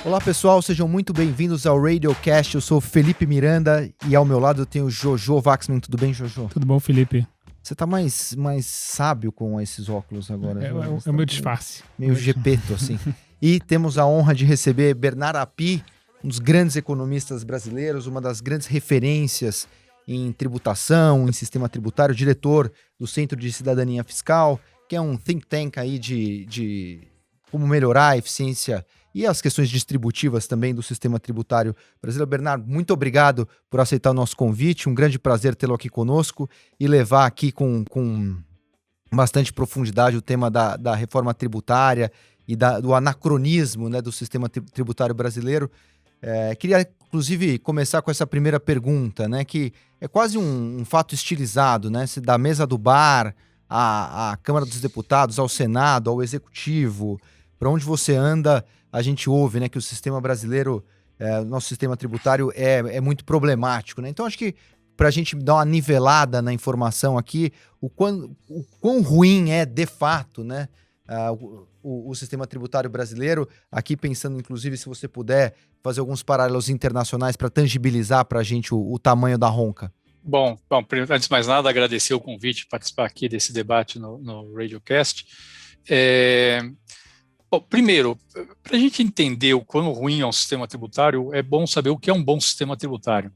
Olá pessoal, sejam muito bem-vindos ao Radiocast. Eu sou o Felipe Miranda e ao meu lado eu tenho o Jojo Waxman. Tudo bem, Jojo? Tudo bom, Felipe? Você tá mais sábio com esses óculos agora. É o meu disfarce. Meio gepeto, assim. E temos a honra de receber Bernard Api, um dos grandes economistas brasileiros, uma das grandes referências em tributação, em sistema tributário, diretor do Centro de Cidadania Fiscal, que é um think tank aí de como melhorar a eficiência e as questões distributivas também do sistema tributário brasileiro. Bernardo, muito obrigado por aceitar o nosso convite, um grande prazer tê-lo aqui conosco e levar aqui com bastante profundidade o tema da reforma tributária e do anacronismo, né, do sistema tributário brasileiro. Queria, inclusive, começar com essa primeira pergunta, né, que é quase um fato estilizado, né, se da mesa do bar à Câmara dos Deputados, ao Senado, ao Executivo, para onde você anda, a gente ouve, né, que o sistema brasileiro, nosso sistema tributário é muito problemático, né? Então, acho que para a gente dar uma nivelada na informação aqui, o quão ruim é, de fato, né, o sistema tributário brasileiro, aqui pensando, inclusive, se você puder fazer alguns paralelos internacionais para tangibilizar para a gente o tamanho da ronca. Bom, antes de mais nada, agradecer o convite de participar aqui desse debate no Radiocast. Bom, primeiro, para a gente entender o quão ruim é um sistema tributário, é bom saber o que é um bom sistema tributário.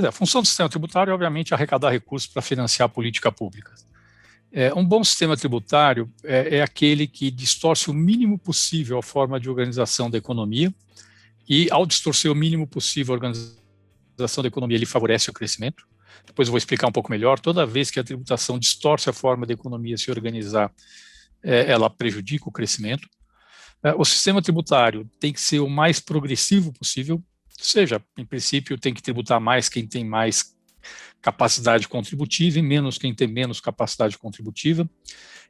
A função do sistema tributário é, obviamente, arrecadar recursos para financiar a política pública. Um bom sistema tributário é aquele que distorce o mínimo possível a forma de organização da economia e, ao distorcer o mínimo possível a organização da economia, ele favorece o crescimento. Depois eu vou explicar um pouco melhor. Toda vez que a tributação distorce a forma da economia se organizar, ela prejudica o crescimento. O sistema tributário tem que ser o mais progressivo possível, ou seja, em princípio tem que tributar mais quem tem mais capacidade contributiva e menos quem tem menos capacidade contributiva,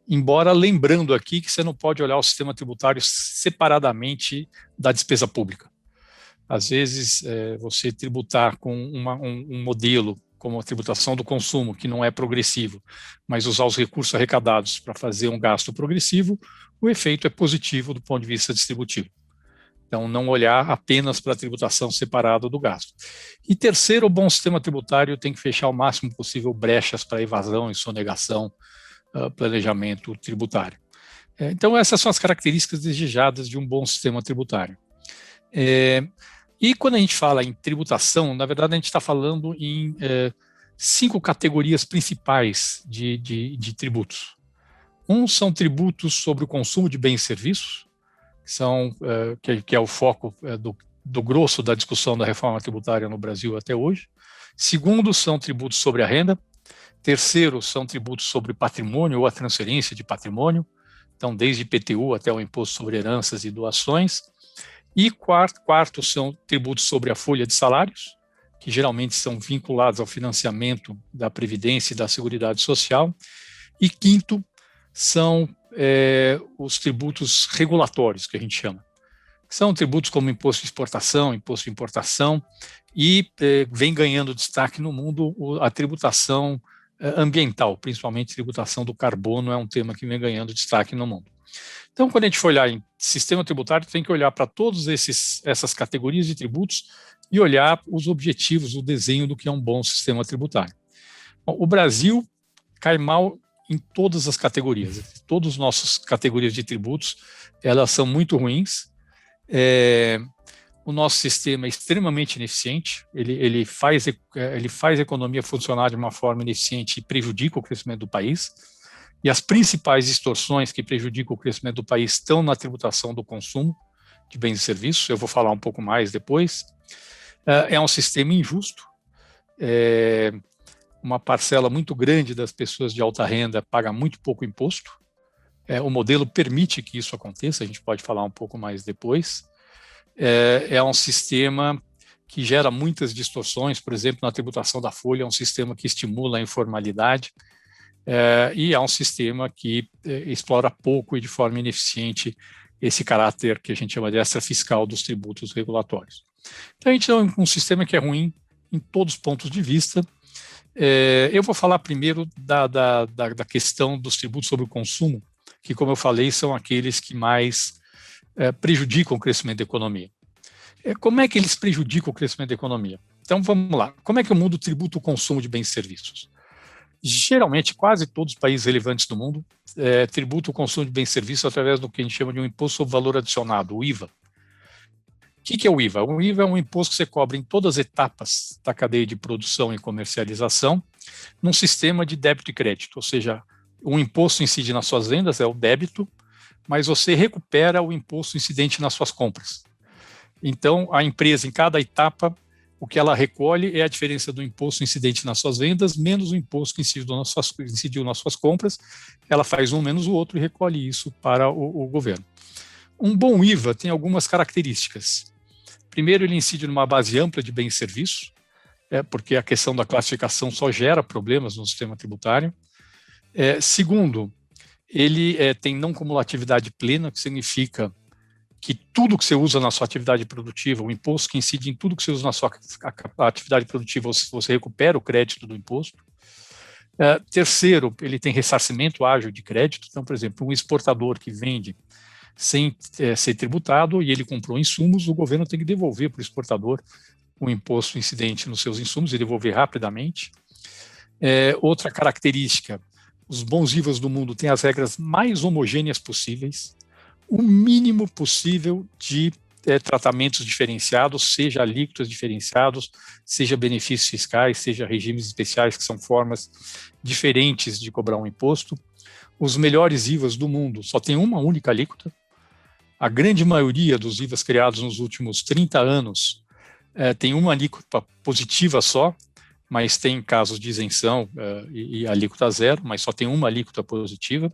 embora lembrando aqui que você não pode olhar o sistema tributário separadamente da despesa pública. Às vezes, você tributar com um modelo como a tributação do consumo, que não é progressivo, mas usar os recursos arrecadados para fazer um gasto progressivo, o efeito é positivo do ponto de vista distributivo. Então, não olhar apenas para a tributação separada do gasto. E terceiro, o bom sistema tributário tem que fechar o máximo possível brechas para evasão e sonegação, planejamento tributário. Então, essas são as características desejadas de um bom sistema tributário. E quando a gente fala em tributação, na verdade a gente está falando em 5 categorias principais de tributos. São tributos sobre o consumo de bens e serviços, que é o foco do grosso da discussão da reforma tributária no Brasil até hoje. Segundo, são tributos sobre a renda. Terceiro, são tributos sobre patrimônio ou a transferência de patrimônio, então desde IPTU até o imposto sobre heranças e doações. E quarto são tributos sobre a folha de salários, que geralmente são vinculados ao financiamento da Previdência e da Seguridade Social. E quinto são os tributos regulatórios, que a gente chama. São tributos como imposto de exportação, imposto de importação, e vem ganhando destaque no mundo a tributação ambiental, principalmente tributação do carbono, é um tema que vem ganhando destaque no mundo. Então, quando a gente for olhar em sistema tributário, tem que olhar para todas essas categorias de tributos e olhar os objetivos, o desenho do que é um bom sistema tributário. Bom, o Brasil cai mal em todas as categorias. Todas as nossas categorias de tributos, elas são muito ruins. O nosso sistema é extremamente ineficiente, ele faz a economia funcionar de uma forma ineficiente e prejudica o crescimento do país. E as principais distorções que prejudicam o crescimento do país estão na tributação do consumo de bens e serviços, eu vou falar um pouco mais depois. É um sistema injusto, uma parcela muito grande das pessoas de alta renda paga muito pouco imposto. O modelo permite que isso aconteça, a gente pode falar um pouco mais depois. É um sistema que gera muitas distorções, por exemplo, na tributação da folha, é um sistema que estimula a informalidade, e é um sistema que explora pouco e de forma ineficiente esse caráter que a gente chama de extrafiscal dos tributos regulatórios. Então, a gente tem um sistema que é ruim em todos os pontos de vista. Eu vou falar primeiro da questão dos tributos sobre o consumo, que, como eu falei, são aqueles que mais prejudicam o crescimento da economia. Como é que eles prejudicam o crescimento da economia? Então, vamos lá. Como é que o mundo tributa o consumo de bens e serviços? Geralmente, quase todos os países relevantes do mundo tributam o consumo de bens e serviços através do que a gente chama de um imposto sobre valor adicionado, o IVA. O que é o IVA? O IVA é um imposto que você cobra em todas as etapas da cadeia de produção e comercialização, num sistema de débito e crédito, ou seja, o imposto incide nas suas vendas, é o débito, mas você recupera o imposto incidente nas suas compras. Então, a empresa, em cada etapa, o que ela recolhe é a diferença do imposto incidente nas suas vendas, menos o imposto que incidiu nas suas compras. Ela faz um menos o outro e recolhe isso para o governo. Um bom IVA tem algumas características. Primeiro, ele incide numa base ampla de bens e serviços, porque a questão da classificação só gera problemas no sistema tributário. Segundo, ele tem não cumulatividade plena, que significa que tudo que você usa na sua atividade produtiva, o imposto que incide em tudo que você usa na sua atividade produtiva, você recupera o crédito do imposto. Terceiro, ele tem ressarcimento ágil de crédito. Então, por exemplo, um exportador que vende sem ser tributado e ele comprou insumos, o governo tem que devolver para o exportador o imposto incidente nos seus insumos e devolver rapidamente. Outra característica, os bons IVAs do mundo têm as regras mais homogêneas possíveis, o mínimo possível de tratamentos diferenciados, seja alíquotas diferenciados, seja benefícios fiscais, seja regimes especiais, que são formas diferentes de cobrar um imposto. Os melhores IVAs do mundo só tem uma única alíquota. A grande maioria dos IVAs criados nos últimos 30 anos tem uma alíquota positiva só, mas tem casos de isenção e alíquota zero, mas só tem uma alíquota positiva.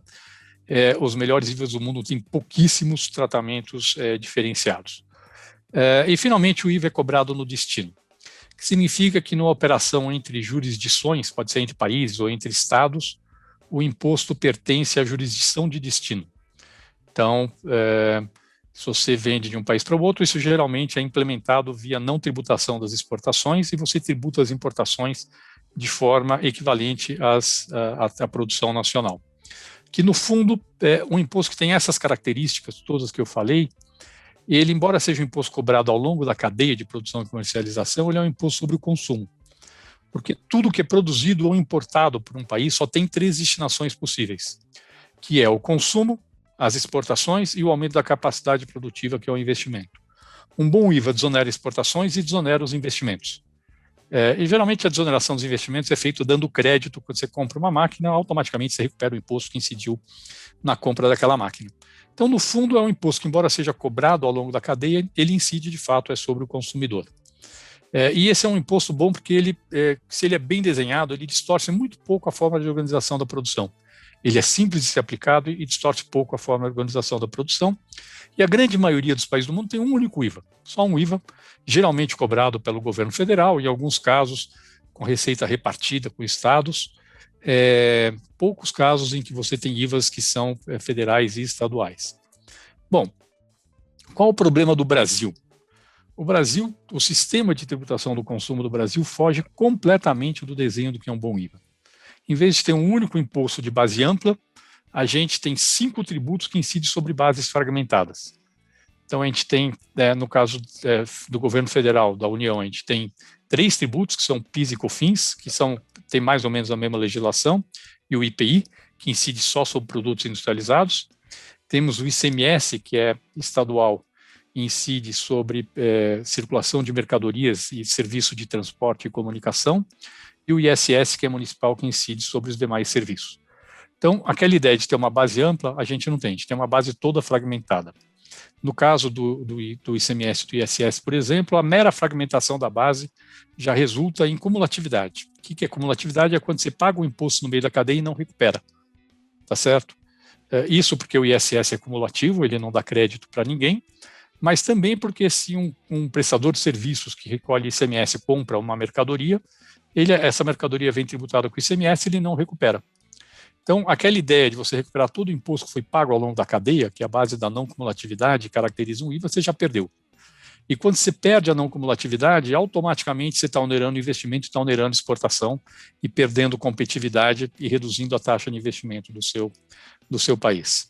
Os melhores IVAs do mundo têm pouquíssimos tratamentos diferenciados. E, finalmente, o IVA é cobrado no destino, que significa que numa operação entre jurisdições, pode ser entre países ou entre estados, o imposto pertence à jurisdição de destino. Então, se você vende de um país para o outro, isso geralmente é implementado via não tributação das exportações e você tributa as importações de forma equivalente à produção nacional. Que, no fundo, é um imposto que tem essas características, todas que eu falei. Ele, embora seja um imposto cobrado ao longo da cadeia de produção e comercialização, ele é um imposto sobre o consumo. Porque tudo que é produzido ou importado por um país só tem 3 destinações possíveis, que é o consumo, as exportações e o aumento da capacidade produtiva, que é o investimento. Um bom IVA desonera exportações e desonera os investimentos. E geralmente a desoneração dos investimentos é feita dando crédito. Quando você compra uma máquina, automaticamente você recupera o imposto que incidiu na compra daquela máquina. Então, no fundo, é um imposto que, embora seja cobrado ao longo da cadeia, ele incide de fato sobre o consumidor. E esse é um imposto bom porque ele, se ele é bem desenhado, ele distorce muito pouco a forma de organização da produção. Ele é simples de ser aplicado e distorce pouco a forma de organização da produção. E a grande maioria dos países do mundo tem um único IVA, só um IVA, geralmente cobrado pelo governo federal, em alguns casos com receita repartida com estados, poucos casos em que você tem IVAs que são federais e estaduais. Bom, qual o problema do Brasil? O sistema de tributação do consumo do Brasil foge completamente do desenho do que é um bom IVA. Em vez de ter um único imposto de base ampla, a gente tem 5 tributos que incidem sobre bases fragmentadas. Então, a gente tem, no caso do governo federal, da União, a gente tem 3 tributos, que são PIS e COFINS, que tem mais ou menos a mesma legislação, e o IPI, que incide só sobre produtos industrializados. Temos o ICMS, que é estadual, e incide sobre circulação de mercadorias e serviço de transporte e comunicação, e o ISS, que é municipal, que incide sobre os demais serviços. Então, aquela ideia de ter uma base ampla, a gente não tem, a gente tem uma base toda fragmentada. No caso do ICMS e do ISS, por exemplo, a mera fragmentação da base já resulta em cumulatividade. O que é cumulatividade? É quando você paga o imposto no meio da cadeia e não recupera, tá certo? Isso porque o ISS é cumulativo, ele não dá crédito para ninguém, mas também porque se um prestador de serviços que recolhe ICMS compra uma mercadoria, essa mercadoria vem tributada com ICMS, ele não recupera. Então, aquela ideia de você recuperar todo o imposto que foi pago ao longo da cadeia, que é a base da não cumulatividade, caracteriza um IVA, você já perdeu. E quando você perde a não cumulatividade, automaticamente você está onerando investimento, está onerando exportação e perdendo competitividade e reduzindo a taxa de investimento do seu país.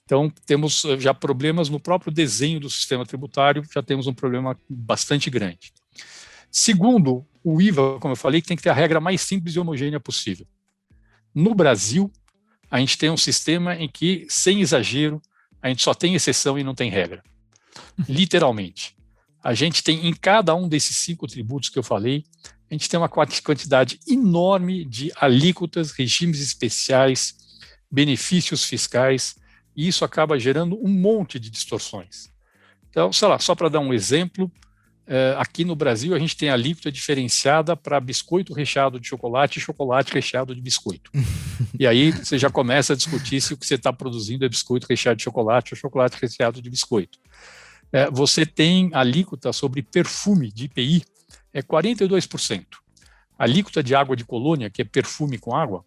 Então, temos já problemas no próprio desenho do sistema tributário, já temos um problema bastante grande. Segundo, o IVA, como eu falei, que tem que ter a regra mais simples e homogênea possível. No Brasil, a gente tem um sistema em que, sem exagero, a gente só tem exceção e não tem regra. Literalmente. A gente tem, em cada um desses 5 tributos que eu falei, a gente tem uma quantidade enorme de alíquotas, regimes especiais, benefícios fiscais, e isso acaba gerando um monte de distorções. Então, sei lá, só para dar um exemplo, aqui no Brasil a gente tem alíquota diferenciada para biscoito recheado de chocolate e chocolate recheado de biscoito. E aí você já começa a discutir se o que você está produzindo é biscoito recheado de chocolate ou chocolate recheado de biscoito. Você tem alíquota sobre perfume de IPI, é 42%. A alíquota de água de colônia, que é perfume com água,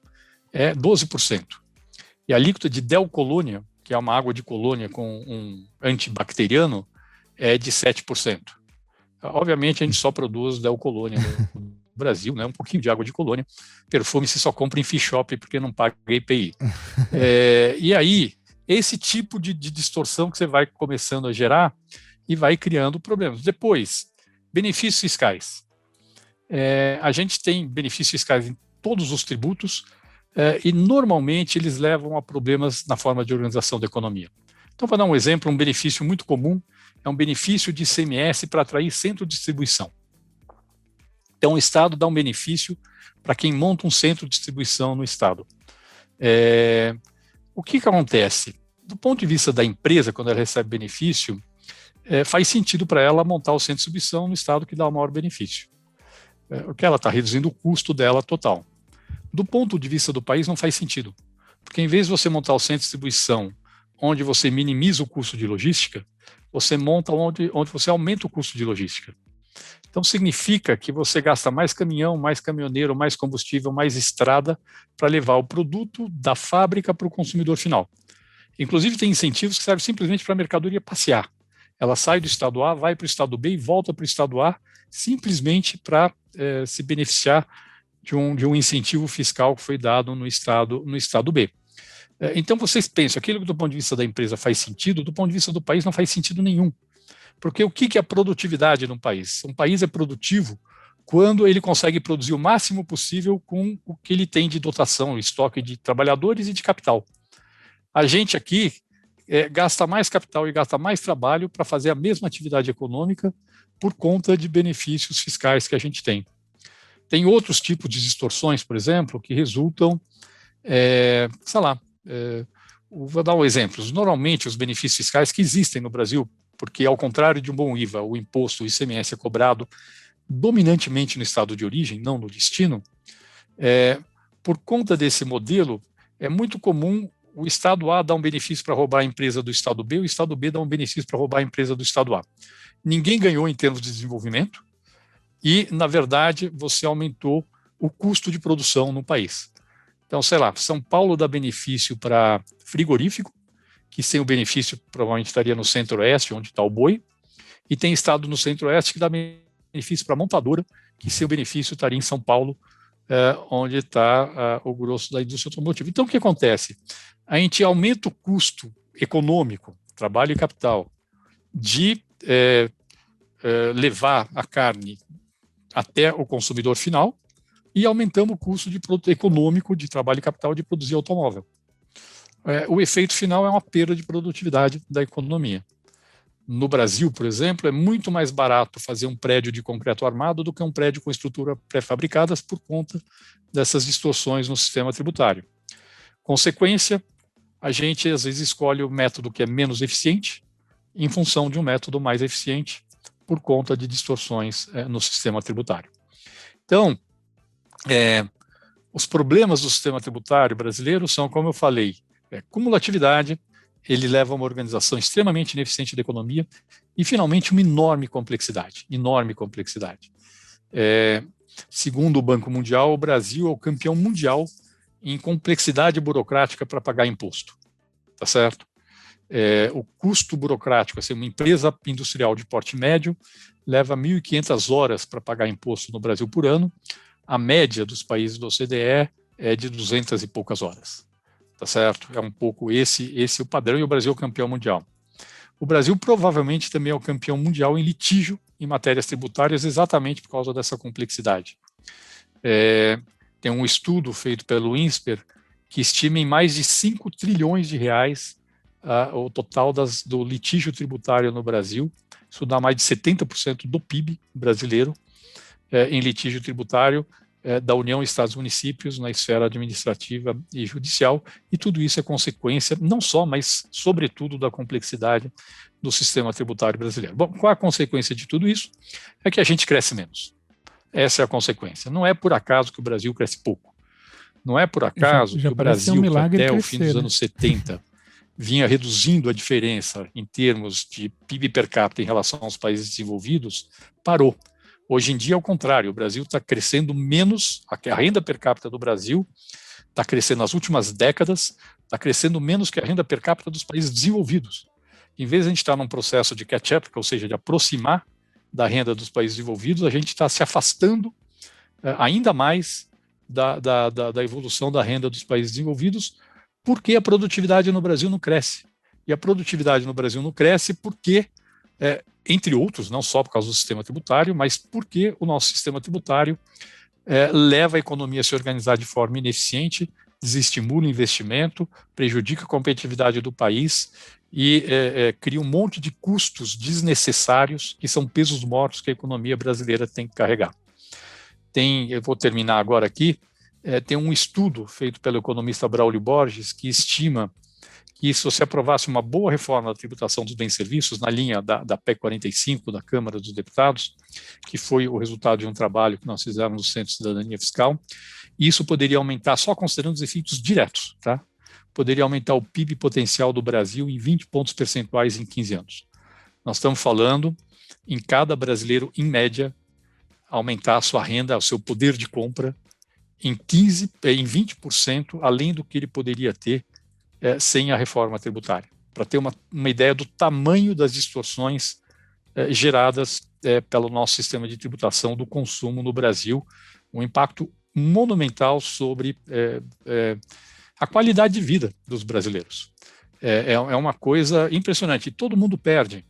é 12%. E a alíquota de Del Colônia, que é uma água de colônia com um antibacteriano, é de 7%. Obviamente, a gente só produz Del Colônia no Brasil, né? Um pouquinho de água de colônia. Perfume se só compra em fish shop porque não paga IPI. E aí, esse tipo de distorção que você vai começando a gerar e vai criando problemas. Depois, benefícios fiscais. A gente tem benefícios fiscais em todos os tributos e, normalmente, eles levam a problemas na forma de organização da economia. Então, para dar um exemplo, um benefício muito comum é um benefício de ICMS para atrair centro de distribuição. Então, o Estado dá um benefício para quem monta um centro de distribuição no Estado. O que acontece? Do ponto de vista da empresa, quando ela recebe benefício, faz sentido para ela montar o centro de distribuição no Estado que dá o maior benefício. Porque ela está reduzindo o custo dela total. Do ponto de vista do país, não faz sentido. Porque em vez de você montar o centro de distribuição onde você minimiza o custo de logística, você monta onde você aumenta o custo de logística. Então, significa que você gasta mais caminhão, mais caminhoneiro, mais combustível, mais estrada para levar o produto da fábrica para o consumidor final. Inclusive, tem incentivos que servem simplesmente para a mercadoria passear. Ela sai do estado A, vai para o estado B e volta para o estado A, simplesmente para se beneficiar de um incentivo fiscal que foi dado no estado B. Então, vocês pensam, aquilo que do ponto de vista da empresa faz sentido, do ponto de vista do país não faz sentido nenhum. Porque o que é a produtividade num país? Um país é produtivo quando ele consegue produzir o máximo possível com o que ele tem de dotação, estoque de trabalhadores e de capital. A gente aqui gasta mais capital e gasta mais trabalho para fazer a mesma atividade econômica por conta de benefícios fiscais que a gente tem. Tem outros tipos de distorções, por exemplo, que resultam, vou dar um exemplo. Normalmente, os benefícios fiscais que existem no Brasil, porque ao contrário de um bom IVA, o imposto, o ICMS é cobrado dominantemente no estado de origem, não no destino, por conta desse modelo, é muito comum o estado A dar um benefício para roubar a empresa do estado B, o estado B dar um benefício para roubar a empresa do estado A. Ninguém ganhou em termos de desenvolvimento e, na verdade, você aumentou o custo de produção no país. Então, sei lá, São Paulo dá benefício para frigorífico, que sem o benefício provavelmente estaria no Centro-Oeste, onde está o boi, e tem estado no Centro-Oeste que dá benefício para montadora, que sem o benefício estaria em São Paulo, onde está o grosso da indústria automotiva. Então, o que acontece? A gente aumenta o custo econômico, trabalho e capital, de levar a carne até o consumidor final e aumentamos o custo econômico de trabalho e capital de produzir automóvel. O efeito final é uma perda de produtividade da economia. No Brasil, por exemplo, é muito mais barato fazer um prédio de concreto armado do que um prédio com estrutura pré-fabricadas por conta dessas distorções no sistema tributário. Consequência, a gente às vezes escolhe o método que é menos eficiente em função de um método mais eficiente por conta de distorções no sistema tributário. Então, os problemas do sistema tributário brasileiro são, como eu falei, cumulatividade, ele leva a uma organização extremamente ineficiente da economia e, finalmente, uma enorme complexidade. Segundo o Banco Mundial, o Brasil é o campeão mundial em complexidade burocrática para pagar imposto. Tá certo? O custo burocrático, assim, uma empresa industrial de porte médio leva 1.500 horas para pagar imposto no Brasil por ano. A média dos países da OCDE é de 200 e poucas horas. tá certo? É um pouco esse o padrão, e o Brasil é o campeão mundial. O Brasil provavelmente também é o campeão mundial em litígio em matérias tributárias, exatamente por causa dessa complexidade. Tem um estudo feito pelo INSPER que estima em mais de 5 trilhões de reais o total do litígio tributário no Brasil. Isso dá mais de 70% do PIB brasileiro em litígio tributário da União, Estados e Municípios, na esfera administrativa e judicial, e tudo isso é consequência, não só, mas sobretudo da complexidade do sistema tributário brasileiro. Bom, qual a consequência de tudo isso? É que a gente cresce menos. Essa é a consequência. Não é por acaso que o Brasil cresce pouco. Não é por acaso que o Brasil, que até o fim dos anos 70, vinha reduzindo a diferença em termos de PIB per capita em relação aos países desenvolvidos, parou. Hoje em dia, ao contrário, o Brasil está crescendo menos, a renda per capita do Brasil está crescendo nas últimas décadas, está crescendo menos que a renda per capita dos países desenvolvidos. Em vez de a gente estar num processo de catch-up, ou seja, de aproximar da renda dos países desenvolvidos, a gente está se afastando ainda mais da evolução da renda dos países desenvolvidos, porque a produtividade no Brasil não cresce. E a produtividade no Brasil não cresce porque, entre outros, não só por causa do sistema tributário, mas porque o nosso sistema tributário leva a economia a se organizar de forma ineficiente, desestimula o investimento, prejudica a competitividade do país e cria um monte de custos desnecessários, que são pesos mortos que a economia brasileira tem que carregar. Eu vou terminar agora aqui, tem um estudo feito pelo economista Braulio Borges que estima que se você aprovasse uma boa reforma da tributação dos bens e serviços, na linha da PEC 45 da Câmara dos Deputados, que foi o resultado de um trabalho que nós fizemos no Centro de Cidadania Fiscal, isso poderia aumentar, só considerando os efeitos diretos, tá? Poderia aumentar o PIB potencial do Brasil em 20 pontos percentuais em 15 anos. Nós estamos falando em cada brasileiro, em média, aumentar a sua renda, o seu poder de compra em 20%, além do que ele poderia ter sem a reforma tributária, para ter uma ideia do tamanho das distorções geradas pelo nosso sistema de tributação do consumo no Brasil, um impacto monumental sobre a qualidade de vida dos brasileiros. É uma coisa impressionante, e todo mundo perde.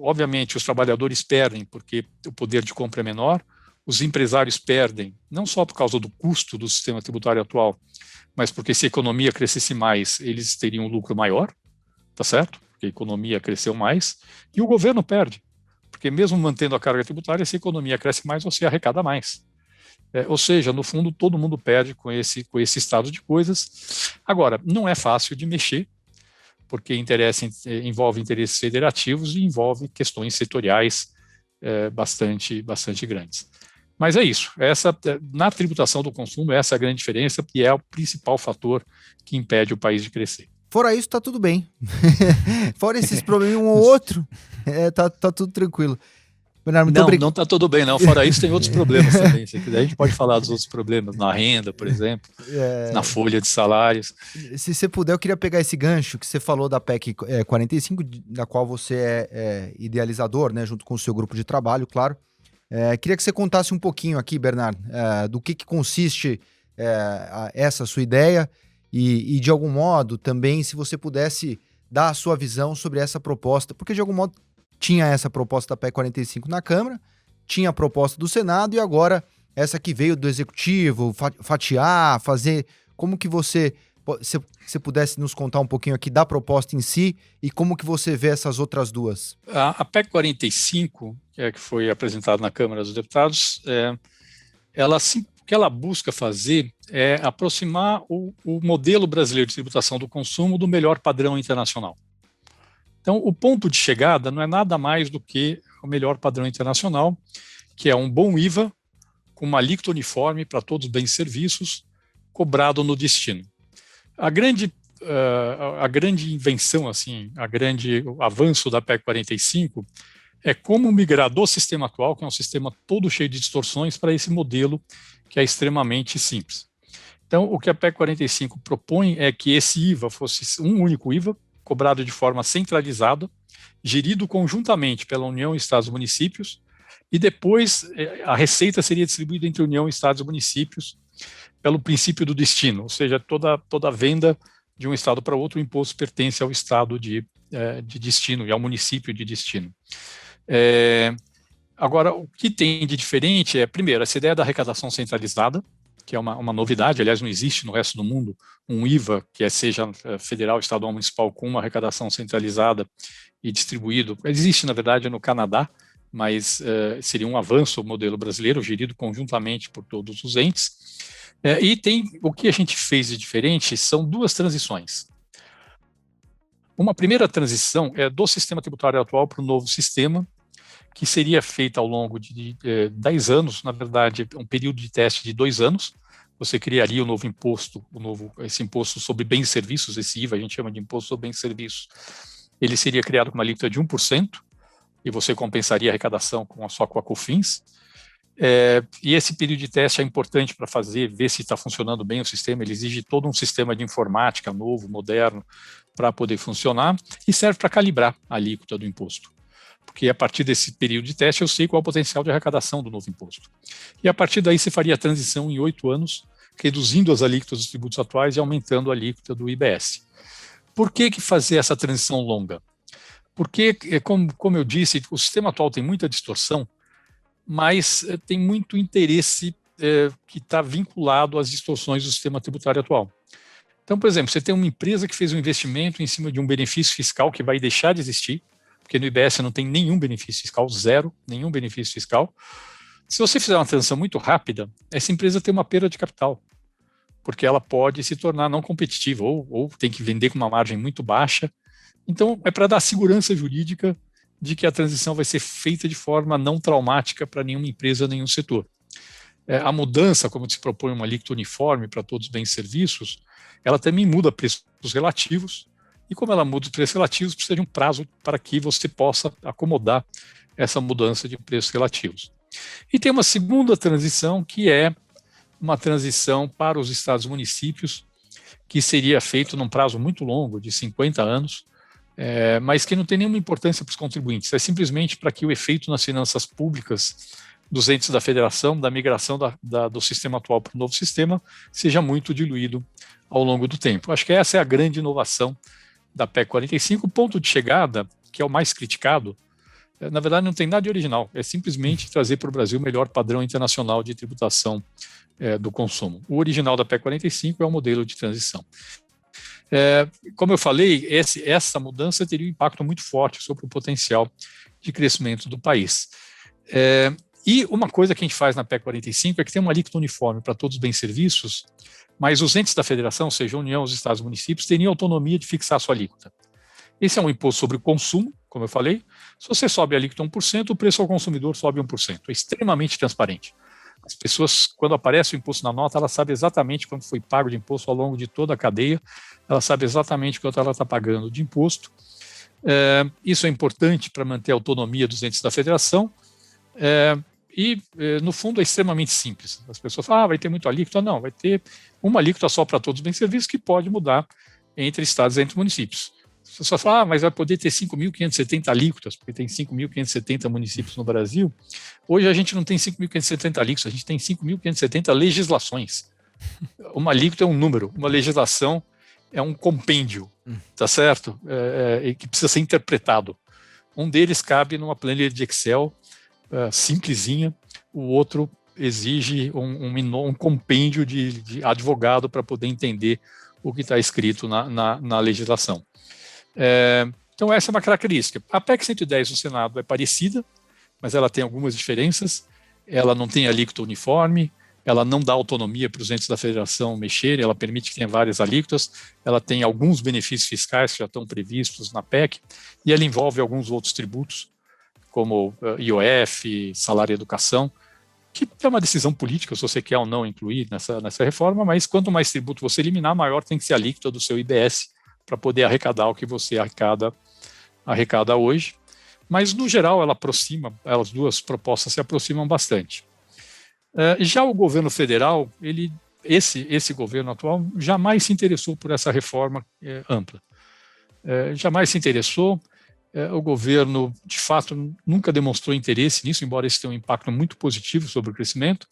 Obviamente, os trabalhadores perdem porque o poder de compra é menor, os empresários perdem, não só por causa do custo do sistema tributário atual, mas porque se a economia crescesse mais, eles teriam um lucro maior, tá certo? Porque a economia cresceu mais, e o governo perde, porque mesmo mantendo a carga tributária, se a economia cresce mais, você arrecada mais. Ou seja, no fundo, todo mundo perde com esse estado de coisas. Agora, não é fácil de mexer, porque envolve interesses federativos e envolve questões setoriais bastante grandes. Mas é isso, na tributação do consumo, essa é a grande diferença e é o principal fator que impede o país de crescer. Fora isso, tá tudo bem. Fora esses problemas, um ou outro, tá tudo tranquilo. Bernardo, não está tudo bem, não. Fora isso, tem outros problemas também. Se quiser, a gente pode falar dos outros problemas, na renda, por exemplo, na folha de salários. Se você puder, eu queria pegar esse gancho que você falou da PEC 45, da qual você é idealizador, né, junto com o seu grupo de trabalho, claro. Queria que você contasse um pouquinho aqui, Bernardo, do que consiste essa sua ideia e, de algum modo, também, se você pudesse dar a sua visão sobre essa proposta, porque, de algum modo, tinha essa proposta da PEC 45 na Câmara, tinha a proposta do Senado e agora essa que veio do Executivo, fatiar, fazer... Como que você pudesse nos contar um pouquinho aqui da proposta em si e como que você vê essas outras duas? A PEC 45, que foi apresentada na Câmara dos Deputados, o que ela busca fazer é aproximar o modelo brasileiro de tributação do consumo do melhor padrão internacional. Então, o ponto de chegada não é nada mais do que o melhor padrão internacional, que é um bom IVA com uma alíquota uniforme para todos os bens e serviços, cobrado no destino. A grande invenção, assim, o avanço da PEC 45 é como migrar do sistema atual, que é um sistema todo cheio de distorções, para esse modelo que é extremamente simples. Então, o que a PEC 45 propõe é que esse IVA fosse um único IVA, cobrado de forma centralizada, gerido conjuntamente pela União, Estados e Municípios, e depois a receita seria distribuída entre União, Estados e Municípios, pelo princípio do destino, ou seja, toda venda de um estado para outro, o imposto pertence ao estado de destino e ao município de destino. Agora, o que tem de diferente primeiro, essa ideia da arrecadação centralizada, que é uma novidade, aliás, não existe no resto do mundo um IVA que seja federal, estadual, municipal, com uma arrecadação centralizada e distribuído. Existe, na verdade, no Canadá, mas seria um avanço o modelo brasileiro, gerido conjuntamente por todos os entes. E o que a gente fez de diferente são duas transições. Uma primeira transição é do sistema tributário atual para o novo sistema, que seria feita ao longo de 10 anos, na verdade, um período de teste de 2 anos. Você criaria o novo imposto, esse imposto sobre bens e serviços, esse IVA a gente chama de imposto sobre bens e serviços, ele seria criado com uma alíquota de 1%, e você compensaria a arrecadação só com a COFINS. E esse período de teste é importante para ver se está funcionando bem o sistema. Ele exige todo um sistema de informática novo, moderno, para poder funcionar, e serve para calibrar a alíquota do imposto. Porque a partir desse período de teste eu sei qual é o potencial de arrecadação do novo imposto. E a partir daí você faria a transição em 8 anos, reduzindo as alíquotas dos tributos atuais e aumentando a alíquota do IBS. Por que fazer essa transição longa? Porque, como eu disse, o sistema atual tem muita distorção, mas tem muito interesse que está vinculado às distorções do sistema tributário atual. Então, por exemplo, você tem uma empresa que fez um investimento em cima de um benefício fiscal que vai deixar de existir, porque no IBS não tem nenhum benefício fiscal, zero, nenhum benefício fiscal. Se você fizer uma transição muito rápida, essa empresa tem uma perda de capital, porque ela pode se tornar não competitiva, ou tem que vender com uma margem muito baixa. Então, é para dar segurança jurídica de que a transição vai ser feita de forma não traumática para nenhuma empresa, nenhum setor. A mudança, como se propõe uma alíquota uniforme para todos os bens e serviços, ela também muda preços relativos, e como ela muda os preços relativos, precisa de um prazo para que você possa acomodar essa mudança de preços relativos. E tem uma segunda transição, que é uma transição para os estados e municípios, que seria feito num prazo muito longo, de 50 anos, mas que não tem nenhuma importância para os contribuintes. É simplesmente para que o efeito nas finanças públicas dos entes da federação, da migração do sistema atual para o novo sistema, seja muito diluído ao longo do tempo. Acho que essa é a grande inovação da PEC 45. O ponto de chegada, que é o mais criticado, na verdade não tem nada de original, é simplesmente trazer para o Brasil o melhor padrão internacional de tributação do consumo. O original da PEC 45 é o modelo de transição. Como eu falei, essa mudança teria um impacto muito forte sobre o potencial de crescimento do país. E uma coisa que a gente faz na PEC 45 é que tem uma alíquota uniforme para todos os bens e serviços, mas os entes da federação, seja a União, os estados e municípios, teriam autonomia de fixar a sua alíquota. Esse é um imposto sobre o consumo, como eu falei. Se você sobe a alíquota 1%, o preço ao consumidor sobe 1%. É extremamente transparente. As pessoas, quando aparece o imposto na nota, ela sabe exatamente quanto foi pago de imposto ao longo de toda a cadeia, ela sabe exatamente quanto ela está pagando de imposto. Isso é importante para manter a autonomia dos entes da federação. No fundo, é extremamente simples. As pessoas falam, vai ter muito alíquota. Não, vai ter uma alíquota só para todos os bens e serviços, que pode mudar entre estados e entre municípios. As pessoas falam, mas vai poder ter 5.570 alíquotas, porque tem 5.570 municípios no Brasil. Hoje a gente não tem 5.570 alíquotas, a gente tem 5.570 legislações. Uma alíquota é um número, uma legislação é um compêndio, tá certo? Que precisa ser interpretado. Um deles cabe numa planilha de Excel simplesinha, o outro exige um compêndio de advogado para poder entender o que está escrito na legislação. Então essa é uma característica. A PEC 110 no Senado é parecida, mas ela tem algumas diferenças. Ela não tem alíquota uniforme, ela não dá autonomia para os entes da federação mexerem, ela permite que tenha várias alíquotas, ela tem alguns benefícios fiscais que já estão previstos na PEC, e ela envolve alguns outros tributos, como IOF, salário e educação, que é uma decisão política se você quer ou não incluir nessa reforma, mas quanto mais tributo você eliminar, maior tem que ser a alíquota do seu IBS para poder arrecadar o que você arrecada hoje. Mas, no geral, as duas propostas se aproximam bastante. Já o governo federal, esse governo atual, jamais se interessou por essa reforma ampla. Jamais se interessou. O governo, de fato, nunca demonstrou interesse nisso, embora isso tenha um impacto muito positivo sobre o crescimento,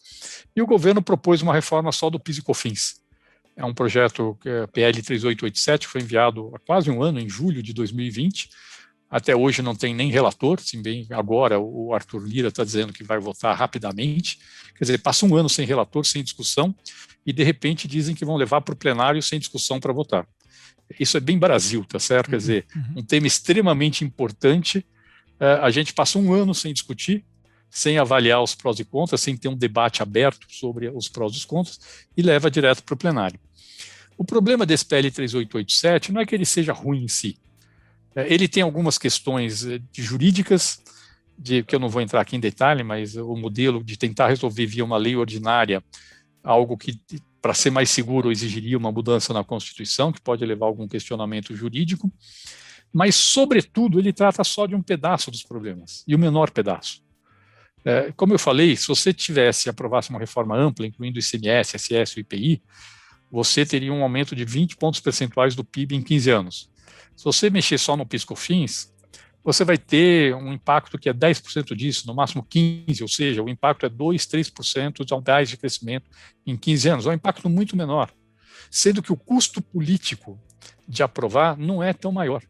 e o governo propôs uma reforma só do PIS e COFINS. É um projeto PL 3887, que foi enviado há quase um ano, em julho de 2020. Até hoje não tem nem relator, se bem agora o Arthur Lira está dizendo que vai votar rapidamente. Quer dizer, passa um ano sem relator, sem discussão, e de repente dizem que vão levar para o plenário sem discussão para votar. Isso é bem Brasil, tá certo? Quer dizer, um tema extremamente importante, a gente passa um ano sem discutir, sem avaliar os prós e contras, sem ter um debate aberto sobre os prós e os contras, e leva direto para o plenário. O problema desse PL 3887 não é que ele seja ruim em si. Ele tem algumas questões jurídicas, que eu não vou entrar aqui em detalhe, mas o modelo de tentar resolver via uma lei ordinária, algo que, para ser mais seguro, exigiria uma mudança na Constituição, que pode levar a algum questionamento jurídico, mas, sobretudo, ele trata só de um pedaço dos problemas, e o menor pedaço. Como eu falei, se você aprovasse uma reforma ampla, incluindo o ICMS, ISS e o IPI, você teria um aumento de 20 pontos percentuais do PIB em 15 anos. Se você mexer só no PIS/COFINS, você vai ter um impacto que é 10% disso, no máximo 15%, ou seja, o impacto é 2, 3% de crescimento em 15 anos. É um impacto muito menor, sendo que o custo político de aprovar não é tão maior,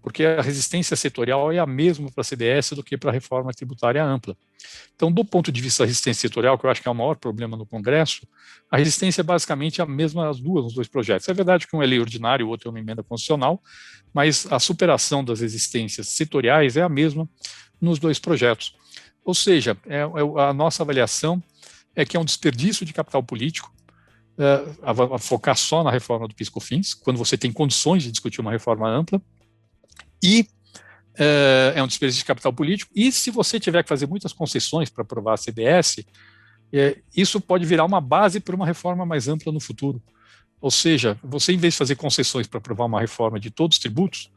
porque a resistência setorial é a mesma para a CBS do que para a reforma tributária ampla. Então, do ponto de vista da resistência setorial, que eu acho que é o maior problema no Congresso, a resistência é basicamente a mesma nos dois projetos. É verdade que um é lei ordinária e o outro é uma emenda constitucional, mas a superação das resistências setoriais é a mesma nos dois projetos. Ou seja, a nossa avaliação é que é um desperdício de capital político a focar só na reforma do PIS/COFINS, quando você tem condições de discutir uma reforma ampla, e é um desperdício de capital político, e se você tiver que fazer muitas concessões para aprovar a CBS, isso pode virar uma base para uma reforma mais ampla no futuro. Ou seja, você, em vez de fazer concessões para aprovar uma reforma de todos os tributos,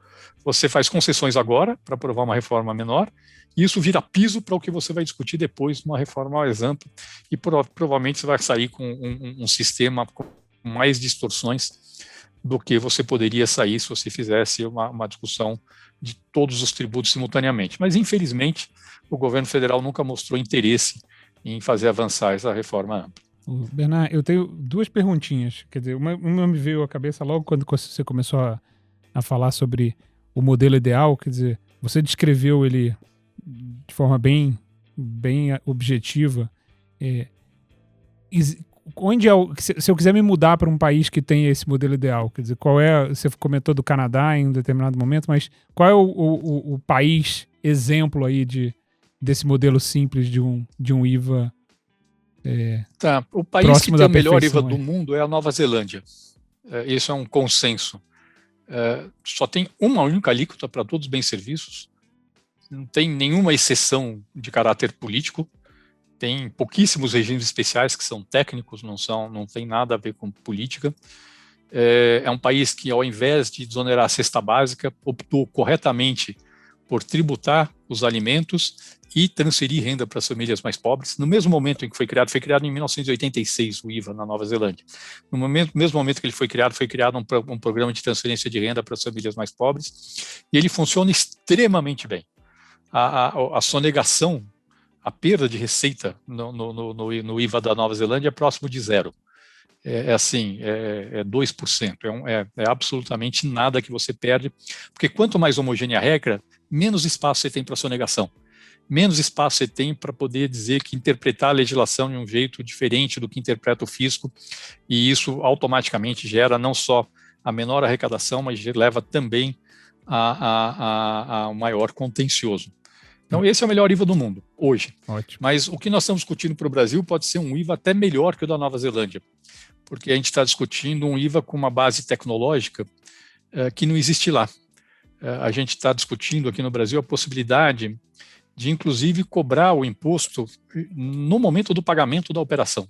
você faz concessões agora para aprovar uma reforma menor, e isso vira piso para o que você vai discutir depois numa reforma mais ampla, e provavelmente você vai sair com um sistema com mais distorções do que você poderia sair se você fizesse uma discussão de todos os tributos simultaneamente. Mas, infelizmente, o governo federal nunca mostrou interesse em fazer avançar essa reforma ampla. Bernard, eu tenho duas perguntinhas. Quer dizer, uma me veio à cabeça logo quando você começou a falar sobre o modelo ideal. Quer dizer, você descreveu ele de forma bem objetiva. Se eu quiser me mudar para um país que tem esse modelo ideal, quer dizer, você comentou do Canadá em um determinado momento, mas qual é o país exemplo aí desse modelo simples de um IVA o país que tem o melhor IVA aí do mundo é a Nova Zelândia. Isso é um consenso. Só tem uma única alíquota para todos os bens e serviços, não tem nenhuma exceção de caráter político, tem pouquíssimos regimes especiais que são técnicos, não tem nada a ver com política. É um país que, ao invés de desonerar a cesta básica, optou corretamente por tributar os alimentos e transferir renda para as famílias mais pobres. No mesmo momento em que foi criado em 1986 o IVA na Nova Zelândia. No mesmo momento que ele foi criado um programa de transferência de renda para as famílias mais pobres, e ele funciona extremamente bem. A sonegação, a perda de receita no IVA da Nova Zelândia é próximo de zero. É 2%. É absolutamente nada que você perde, porque quanto mais homogênea a regra, menos espaço você tem para sonegação. Menos espaço você tem para poder dizer que interpretar a legislação de um jeito diferente do que interpreta o fisco, e isso automaticamente gera não só a menor arrecadação, mas leva também a um maior contencioso. Então, esse é o melhor IVA do mundo, hoje. Ótimo. Mas o que nós estamos discutindo para o Brasil pode ser um IVA até melhor que o da Nova Zelândia, porque a gente está discutindo um IVA com uma base tecnológica que não existe lá. A gente está discutindo aqui no Brasil a possibilidade de, inclusive, cobrar o imposto no momento do pagamento da operação.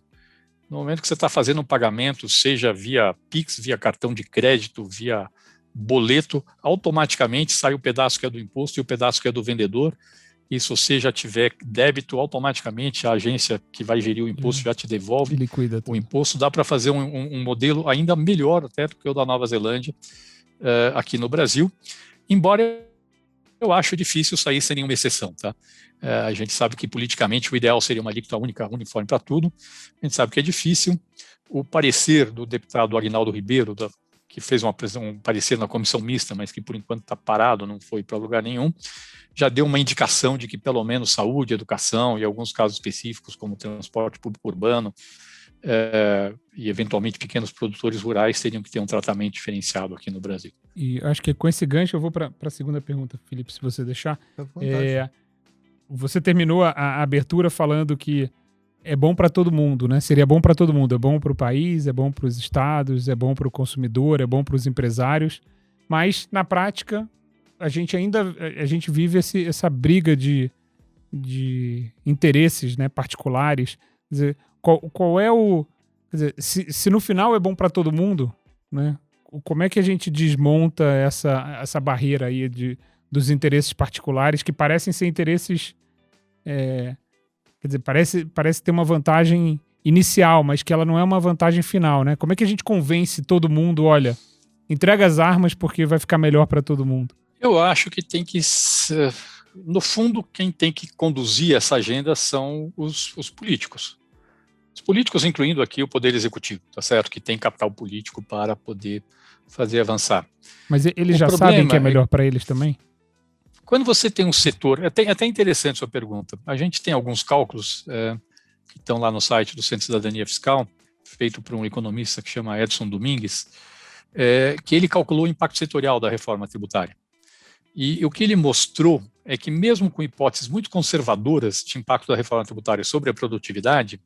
No momento que você está fazendo um pagamento, seja via Pix, via cartão de crédito, via boleto, automaticamente sai o pedaço que é do imposto e o pedaço que é do vendedor. E se você já tiver débito, automaticamente a agência que vai gerir o imposto já te devolve o imposto. Dá para fazer um modelo ainda melhor até do que o da Nova Zelândia aqui no Brasil. Embora Eu acho difícil sair sem nenhuma exceção, tá? A gente sabe que politicamente o ideal seria uma alíquota única, uniforme para tudo. A gente sabe que é difícil. O parecer do deputado Aguinaldo Ribeiro, que fez um parecer na comissão mista, mas que por enquanto está parado, não foi para lugar nenhum, já deu uma indicação de que pelo menos saúde, educação e alguns casos específicos, como transporte público urbano, e eventualmente pequenos produtores rurais teriam que ter um tratamento diferenciado aqui no Brasil. E acho que com esse gancho eu vou para a segunda pergunta, Felipe, se você deixar. Você terminou a abertura falando que é bom para todo mundo, né? Seria bom para todo mundo. É bom para o país, é bom para os estados, é bom para o consumidor, é bom para os empresários. Mas, na prática, a gente vive essa briga de interesses, né, particulares. Quer dizer, qual é o... Quer dizer, se no final é bom para todo mundo, né? Como é que a gente desmonta essa barreira aí dos interesses particulares que parecem ser interesses... Quer dizer, parece ter uma vantagem inicial, mas que ela não é uma vantagem final, né? Como é que a gente convence todo mundo, olha, entrega as armas porque vai ficar melhor para todo mundo? Eu acho que tem que... No fundo, quem tem que conduzir essa agenda são os políticos. Os políticos, incluindo aqui o Poder Executivo, tá certo? Que tem capital político para poder fazer avançar. Mas eles já sabem que é melhor para eles também? Quando você tem um setor, é até interessante a sua pergunta, a gente tem alguns cálculos que estão lá no site do Centro de Cidadania Fiscal, feito por um economista que chama Edson Domingues, que ele calculou o impacto setorial da reforma tributária. E o que ele mostrou é que mesmo com hipóteses muito conservadoras de impacto da reforma tributária sobre a produtividade,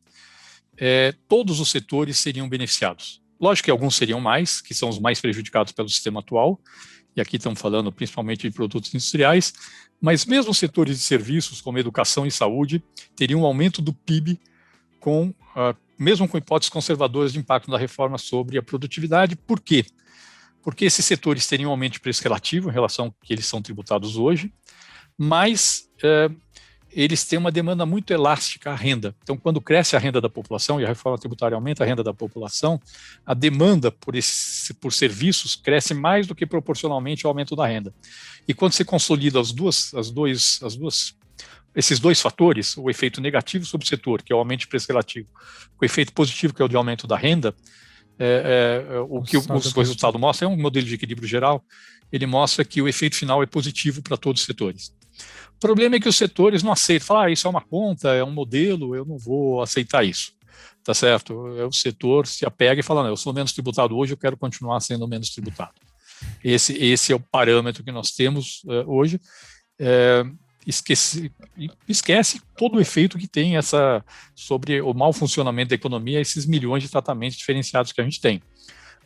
todos os setores seriam beneficiados. Lógico que alguns seriam mais, que são os mais prejudicados pelo sistema atual, e aqui estamos falando principalmente de produtos industriais, mas mesmo setores de serviços, como educação e saúde, teriam um aumento do PIB, mesmo com hipóteses conservadoras de impacto da reforma sobre a produtividade. Por quê? Porque esses setores teriam um aumento de preço relativo em relação ao que eles são tributados hoje, mas eles têm uma demanda muito elástica à renda. Então, quando cresce a renda da população e a reforma tributária aumenta a renda da população, a demanda por serviços cresce mais do que proporcionalmente ao aumento da renda. E quando se consolida esses dois fatores, o efeito negativo sobre o setor, que é o aumento de preço relativo, o efeito positivo, que é o de aumento da renda, o que o resultado mostra é um modelo de equilíbrio geral, ele mostra que o efeito final é positivo para todos os setores. O problema é que os setores não aceitam, falam, isso é uma conta, é um modelo, eu não vou aceitar isso, tá certo? O setor se apega e fala, não, eu sou menos tributado hoje, eu quero continuar sendo menos tributado. Esse é o parâmetro que nós temos hoje. Esquece todo o efeito que tem sobre o mau funcionamento da economia, esses milhões de tratamentos diferenciados que a gente tem.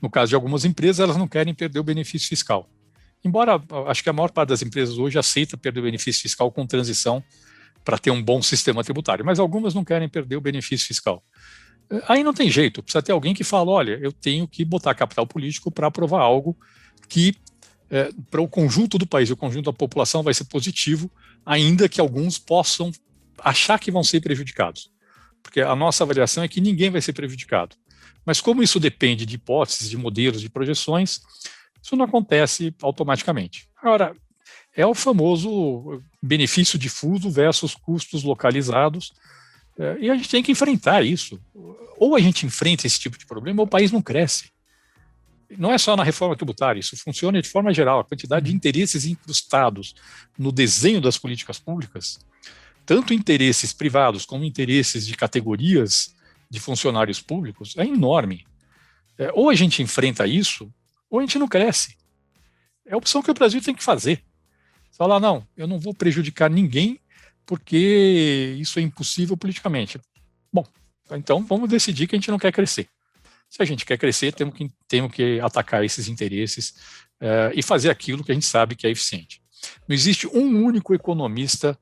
No caso de algumas empresas, elas não querem perder o benefício fiscal. Embora, acho que a maior parte das empresas hoje aceita perder o benefício fiscal com transição para ter um bom sistema tributário, mas algumas não querem perder o benefício fiscal. Aí não tem jeito, precisa ter alguém que fala, olha, eu tenho que botar capital político para aprovar algo que para o conjunto do país, o conjunto da população vai ser positivo, ainda que alguns possam achar que vão ser prejudicados. Porque a nossa avaliação é que ninguém vai ser prejudicado. Mas como isso depende de hipóteses, de modelos, de projeções, isso não acontece automaticamente. Agora, é o famoso benefício difuso versus custos localizados, e a gente tem que enfrentar isso. Ou a gente enfrenta esse tipo de problema, ou o país não cresce. Não é só na reforma tributária, isso funciona de forma geral. A quantidade de interesses incrustados no desenho das políticas públicas, tanto interesses privados como interesses de categorias de funcionários públicos, é enorme. Ou a gente enfrenta isso, ou a gente não cresce. É a opção que o Brasil tem que fazer. Falar, não, eu não vou prejudicar ninguém porque isso é impossível politicamente. Bom, então vamos decidir que a gente não quer crescer. Se a gente quer crescer, temos que atacar esses interesses e fazer aquilo que a gente sabe que é eficiente. Não existe um único economista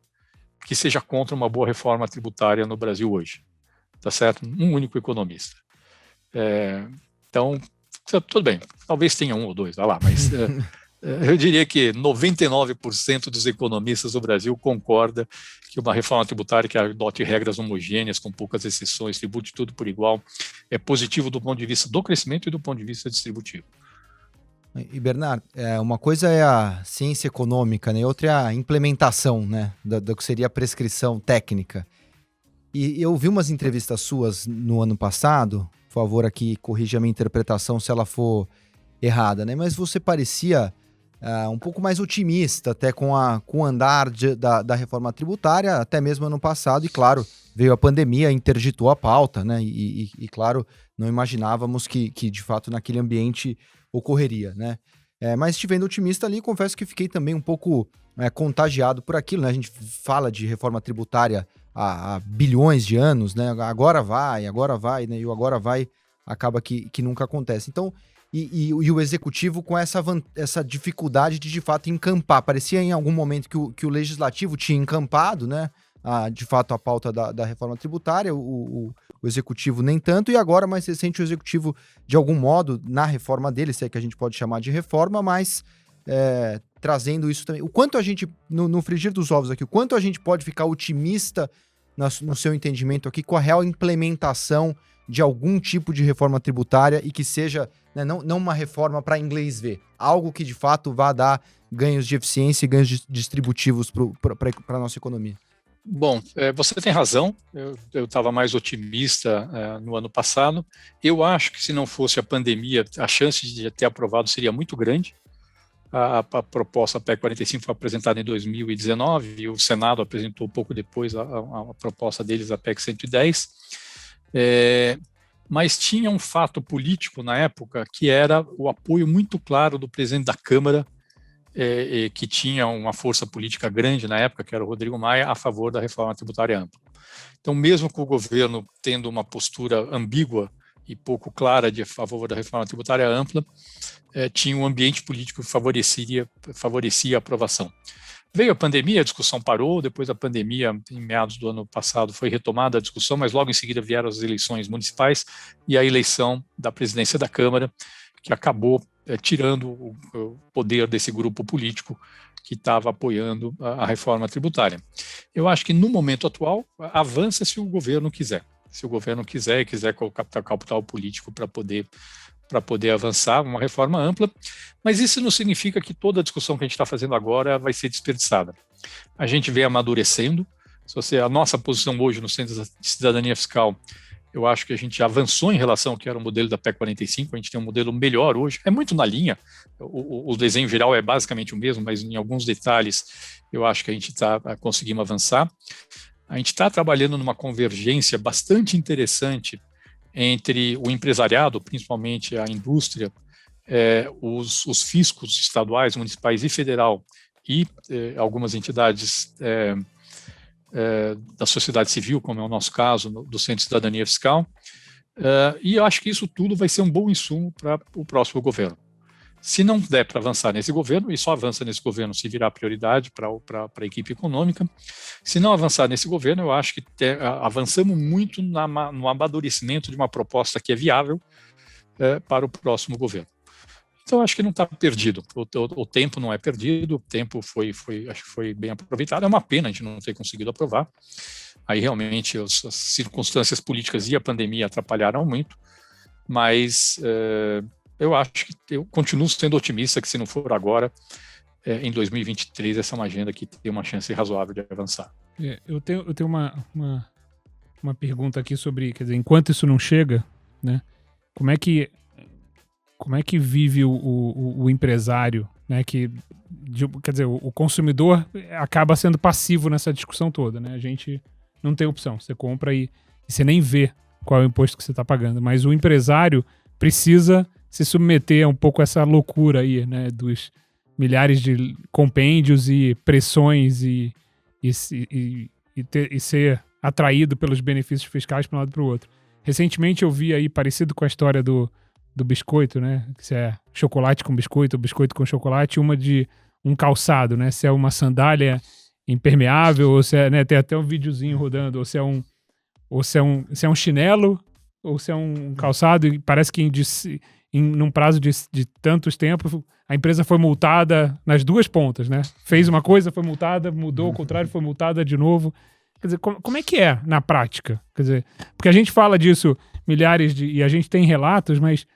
que seja contra uma boa reforma tributária no Brasil hoje. Tá certo? Um único economista. Então, tudo bem, talvez tenha um ou dois, vai lá, mas eu diria que 99% dos economistas do Brasil concorda que uma reforma tributária que adote regras homogêneas, com poucas exceções, tribute tudo por igual, é positivo do ponto de vista do crescimento e do ponto de vista distributivo. E Bernardo, uma coisa é a ciência econômica, né? E outra é a implementação, né? Do que seria a prescrição técnica. E eu vi umas entrevistas suas no ano passado, por favor aqui corrija a minha interpretação se ela for errada, né? Mas você parecia um pouco mais otimista até com o andar da reforma tributária, até mesmo ano passado, e claro, veio a pandemia, interditou a pauta, né? E claro, não imaginávamos que de fato naquele ambiente ocorreria, né? Mas te vendo otimista ali, confesso que fiquei também um pouco contagiado por aquilo, né? A gente fala de reforma tributária há bilhões de anos, né? Agora vai, né? E o agora vai acaba que nunca acontece. Então, e o executivo com essa dificuldade de fato encampar. Parecia em algum momento que o legislativo tinha encampado, né? De fato, a pauta da reforma tributária, o executivo nem tanto, e agora, mais recente, o executivo, de algum modo, na reforma dele, se é que a gente pode chamar de reforma, mas trazendo isso também. O quanto a gente, no frigir dos ovos aqui, o quanto a gente pode ficar otimista no seu entendimento aqui com a real implementação de algum tipo de reforma tributária e que seja, né, não uma reforma para inglês ver, algo que de fato vá dar ganhos de eficiência e ganhos distributivos para a nossa economia. Bom, você tem razão, eu estava mais otimista no ano passado. Eu acho que se não fosse a pandemia, a chance de ter aprovado seria muito grande. A proposta PEC 45 foi apresentada em 2019 e o Senado apresentou pouco depois a proposta deles, a PEC 110. Mas tinha um fato político na época que era o apoio muito claro do presidente da Câmara, que tinha uma força política grande na época, que era o Rodrigo Maia, a favor da reforma tributária ampla. Então, mesmo com o governo tendo uma postura ambígua e pouco clara de favor da reforma tributária ampla, tinha um ambiente político que favorecia a aprovação. Veio a pandemia, a discussão parou, depois da pandemia, em meados do ano passado, foi retomada a discussão, mas logo em seguida vieram as eleições municipais e a eleição da presidência da Câmara, que acabou tirando o poder desse grupo político que estava apoiando a reforma tributária. Eu acho que no momento atual avança se o governo quiser. Se o governo quiser colocar capital político para poder avançar uma reforma ampla, mas isso não significa que toda a discussão que a gente está fazendo agora vai ser desperdiçada. A gente vem amadurecendo. A nossa posição hoje no Centro de Cidadania Fiscal, eu acho que a gente avançou em relação ao que era o modelo da PEC 45, a gente tem um modelo melhor hoje, é muito na linha, o desenho geral é basicamente o mesmo, mas em alguns detalhes eu acho que a gente está conseguindo avançar. A gente está trabalhando numa convergência bastante interessante entre o empresariado, principalmente a indústria, os fiscos estaduais, municipais e federal, e algumas entidades da sociedade civil, como é o nosso caso, do Centro de Cidadania Fiscal, e eu acho que isso tudo vai ser um bom insumo para o próximo governo. Se não der para avançar nesse governo, e só avança nesse governo se virar prioridade para a equipe econômica, se não avançar nesse governo, eu acho que avançamos muito no amadurecimento de uma proposta que é viável para o próximo governo. Então, acho que não está perdido. O tempo não é perdido, o tempo acho que foi bem aproveitado. É uma pena a gente não ter conseguido aprovar. Aí, realmente, as circunstâncias políticas e a pandemia atrapalharam muito, mas eu acho que eu continuo sendo otimista que, se não for agora, em 2023, essa é uma agenda que tem uma chance razoável de avançar. Eu tenho uma pergunta aqui sobre, quer dizer, enquanto isso não chega, né, como é que vive o empresário, né, quer dizer, o consumidor acaba sendo passivo nessa discussão toda, né? A gente não tem opção, você compra e você nem vê qual é o imposto que você está pagando, mas o empresário precisa se submeter a um pouco essa loucura aí, né, dos milhares de compêndios e pressões e ser atraído pelos benefícios fiscais para um lado e para o outro. Recentemente eu vi aí, parecido com a história do biscoito, né, se é chocolate com biscoito ou biscoito com chocolate, uma de um calçado, né, se é uma sandália impermeável ou se é, né, tem até um videozinho rodando, ou se é um chinelo ou se é um calçado, e parece que num prazo de tantos tempos, a empresa foi multada nas duas pontas, né? Fez uma coisa, foi multada, mudou ao contrário, foi multada de novo. Quer dizer, como é que é na prática? Quer dizer, porque a gente fala disso e a gente tem relatos, mas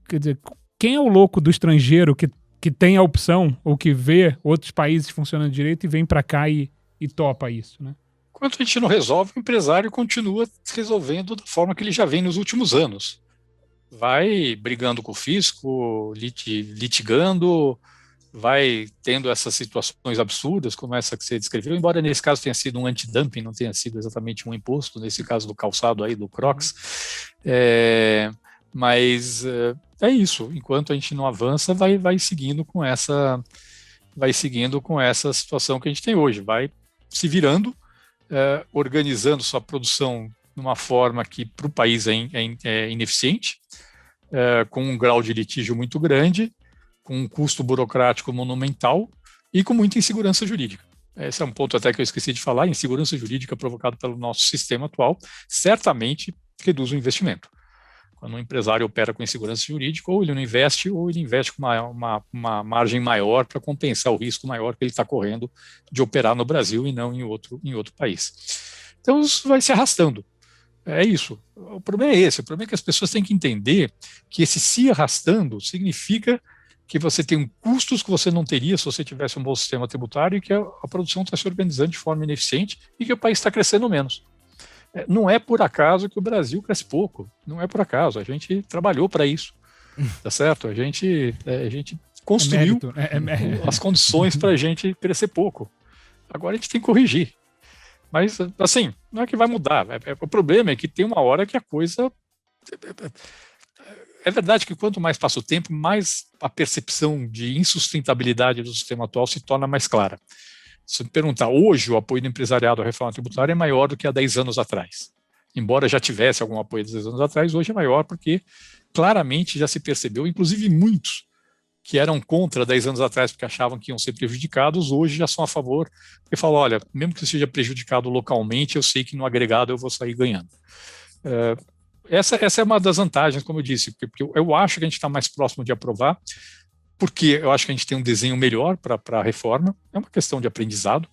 quer dizer, quem é o louco do estrangeiro que tem a opção ou que vê outros países funcionando direito e vem para cá e topa isso, né? Enquanto a gente não resolve, o empresário continua resolvendo da forma que ele já vem nos últimos anos. Vai brigando com o fisco, litigando, vai tendo essas situações absurdas, como essa que você descreveu, embora nesse caso tenha sido um antidumping, não tenha sido exatamente um imposto, nesse caso do calçado aí, do Crocs. Mas é isso, enquanto a gente não avança, vai seguindo com essa situação que a gente tem hoje, vai se virando, organizando sua produção de uma forma que para o país é ineficiente, com um grau de litígio muito grande, com um custo burocrático monumental e com muita insegurança jurídica. Esse é um ponto até que eu esqueci de falar, insegurança jurídica provocada pelo nosso sistema atual, certamente reduz o investimento. Quando um empresário opera com insegurança jurídica, ou ele não investe, ou ele investe com uma margem maior para compensar o risco maior que ele está correndo de operar no Brasil e não em outro país. Então, isso vai se arrastando. É isso. O problema é esse. O problema é que as pessoas têm que entender que esse se arrastando significa que você tem custos que você não teria se você tivesse um bom sistema tributário e que a produção está se organizando de forma ineficiente e que o país está crescendo menos. Não é por acaso que o Brasil cresce pouco. Não é por acaso. A gente trabalhou para isso. Tá certo? A gente construiu as condições para a gente crescer pouco. Agora a gente tem que corrigir. Mas, assim, não é que vai mudar. O problema é que tem uma hora que a coisa... É verdade que quanto mais passa o tempo, mais a percepção de insustentabilidade do sistema atual se torna mais clara. Se me perguntar, hoje o apoio do empresariado à reforma tributária é maior do que há 10 anos atrás. Embora já tivesse algum apoio há 10 anos atrás, hoje é maior porque claramente já se percebeu, inclusive muitos que eram contra 10 anos atrás porque achavam que iam ser prejudicados, hoje já são a favor e falam, olha, mesmo que eu seja prejudicado localmente, eu sei que no agregado eu vou sair ganhando. Essa é uma das vantagens, como eu disse, porque eu acho que a gente está mais próximo de aprovar, porque eu acho que a gente tem um desenho melhor para a reforma, é uma questão de aprendizado.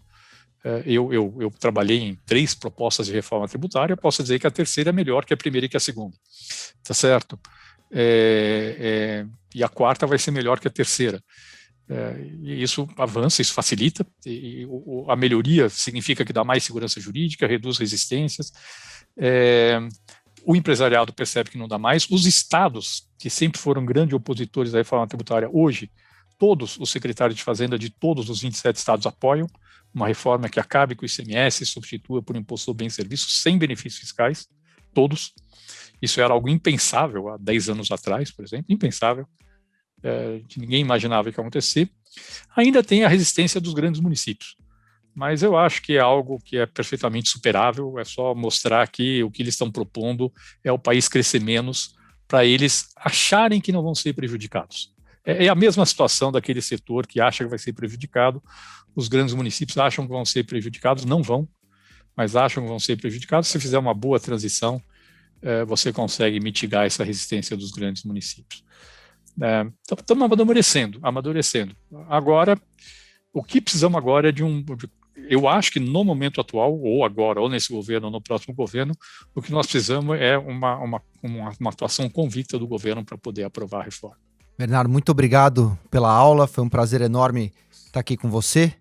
Eu trabalhei em 3 propostas de reforma tributária, eu posso dizer que a terceira é melhor que a primeira e que a segunda, tá certo? E a quarta vai ser melhor que a terceira. E isso avança, isso facilita, e a melhoria significa que dá mais segurança jurídica, reduz resistências, o empresariado percebe que não dá mais, os estados, que sempre foram grandes opositores da reforma tributária, hoje, todos os secretários de Fazenda de todos os 27 estados apoiam uma reforma que acabe com o ICMS e substitua por imposto sobre bens e serviços sem benefícios fiscais, todos. Isso era algo impensável há 10 anos atrás, por exemplo, impensável, que ninguém imaginava que ia acontecer. Ainda tem a resistência dos grandes municípios, mas eu acho que é algo que é perfeitamente superável, é só mostrar que o que eles estão propondo é o país crescer menos para eles acharem que não vão ser prejudicados. É a mesma situação daquele setor que acha que vai ser prejudicado, os grandes municípios acham que vão ser prejudicados, não vão, mas acham que vão ser prejudicados. Se fizer uma boa transição, você consegue mitigar essa resistência dos grandes municípios. Estamos amadurecendo. Agora, o que precisamos agora é eu acho que no momento atual, ou agora, ou nesse governo, ou no próximo governo, o que nós precisamos é uma atuação convicta do governo para poder aprovar a reforma. Bernardo, muito obrigado pela aula, foi um prazer enorme estar aqui com você.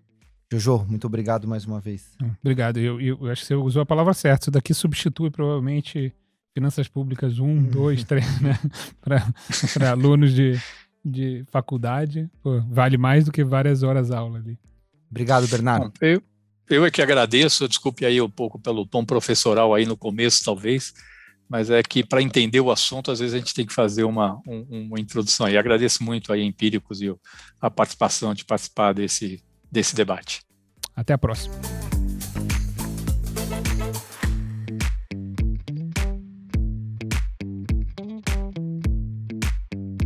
Jojo, muito obrigado mais uma vez. Obrigado, eu acho que você usou a palavra certa, isso daqui substitui provavelmente finanças públicas 1, 2, 3, né? Para alunos de faculdade, vale mais do que várias horas aula ali. Obrigado, Bernardo. Bom, eu é que agradeço, desculpe aí um pouco pelo tom professoral aí no começo, talvez, mas é que para entender o assunto, às vezes a gente tem que fazer uma introdução aí. Agradeço muito aí a Empíricos e a participação de participar desse debate. Até a próxima.